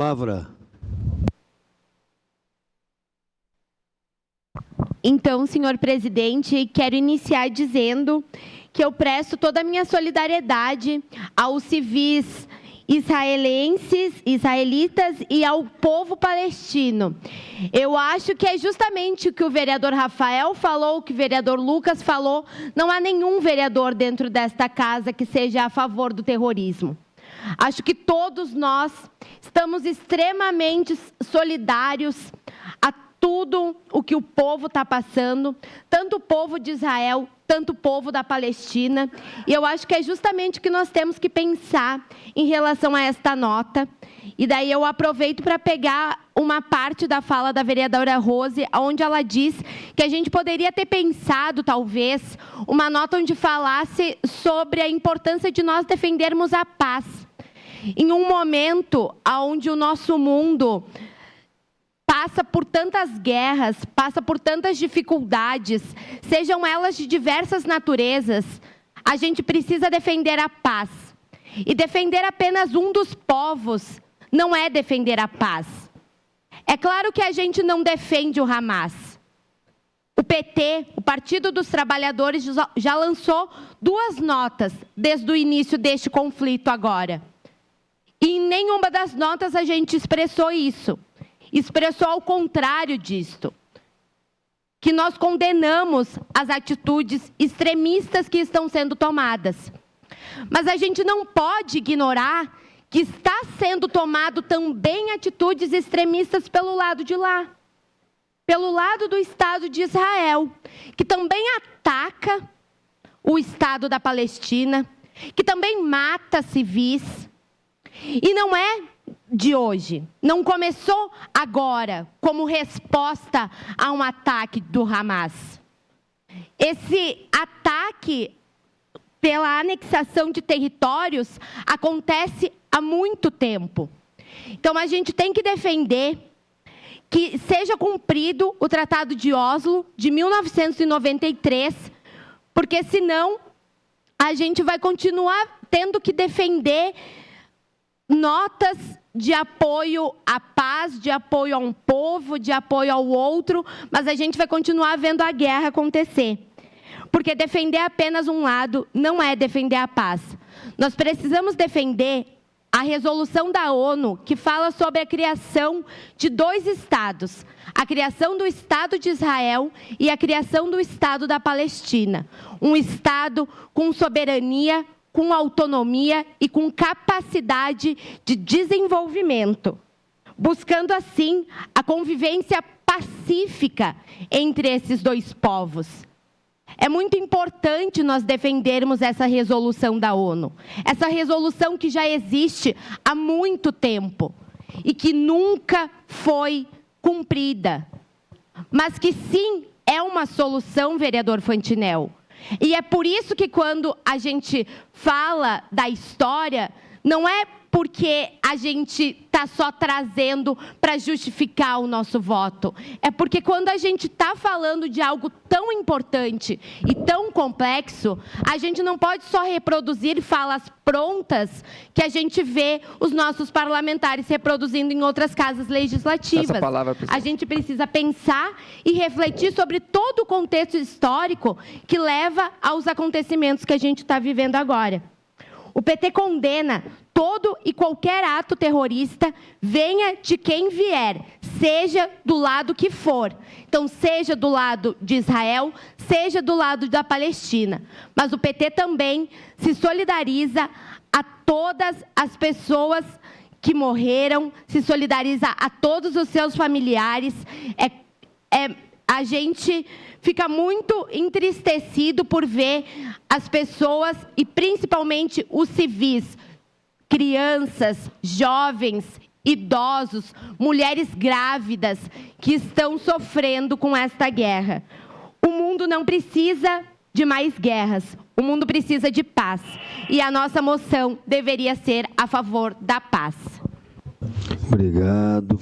Palavra. Então, senhor presidente, quero iniciar dizendo que eu presto toda a minha solidariedade aos civis israelitas e ao povo palestino. Eu acho que é justamente o que o vereador Rafael falou, o que o vereador Lucas falou. Não há nenhum vereador dentro desta casa que seja a favor do terrorismo. Acho que todos nós estamos extremamente solidários a tudo o que o povo está passando, tanto o povo de Israel, tanto o povo da Palestina. E eu acho que é justamente o que nós temos que pensar em relação a esta nota. E daí eu aproveito para pegar uma parte da fala da vereadora Rose, onde ela diz que a gente poderia ter pensado, talvez, uma nota onde falasse sobre a importância de nós defendermos a paz. Em um momento onde o nosso mundo passa por tantas guerras, passa por tantas dificuldades, sejam elas de diversas naturezas, a gente precisa defender a paz. E defender apenas um dos povos não é defender a paz. É claro que a gente não defende o Hamas. O PT, o Partido dos Trabalhadores, já lançou 2 notas desde o início deste conflito agora. E em nenhuma das notas a gente expressou isso. Expressou ao contrário disto, que nós condenamos as atitudes extremistas que estão sendo tomadas. Mas a gente não pode ignorar que está sendo tomado também atitudes extremistas pelo lado de lá, pelo lado do Estado de Israel, que também ataca o Estado da Palestina, que também mata civis. E não é de hoje, não começou agora como resposta a um ataque do Hamas. Esse ataque pela anexação de territórios acontece há muito tempo. Então a gente tem que defender que seja cumprido o Tratado de Oslo de 1993, porque senão a gente vai continuar tendo que defender notas de apoio à paz, de apoio a um povo, de apoio ao outro, mas a gente vai continuar vendo a guerra acontecer. Porque defender apenas um lado não é defender a paz. Nós precisamos defender a resolução da ONU que fala sobre a criação de 2 estados, a criação do Estado de Israel e a criação do Estado da Palestina. Um Estado com soberania, com autonomia e com capacidade de desenvolvimento, buscando assim a convivência pacífica entre esses 2 povos. É muito importante nós defendermos essa resolução da ONU, essa resolução que já existe há muito tempo e que nunca foi cumprida, mas que sim é uma solução, vereador Fantinel. E é por isso que quando a gente fala da história, não é porque a gente está só trazendo para justificar o nosso voto. É porque quando a gente está falando de algo tão importante e tão complexo, a gente não pode só reproduzir falas prontas que a gente vê os nossos parlamentares reproduzindo em outras casas legislativas. A gente precisa pensar e refletir sobre todo o contexto histórico que leva aos acontecimentos que a gente está vivendo agora. O PT condena todo e qualquer ato terrorista, venha de quem vier, seja do lado que for. Então, seja do lado de Israel, seja do lado da Palestina. Mas o PT também se solidariza a todas as pessoas que morreram, se solidariza a todos os seus familiares. A gente fica muito entristecido por ver as pessoas, e principalmente os civis, crianças, jovens, idosos, mulheres grávidas, que estão sofrendo com esta guerra. O mundo não precisa de mais guerras, o mundo precisa de paz. E a nossa moção deveria ser a favor da paz. Obrigado.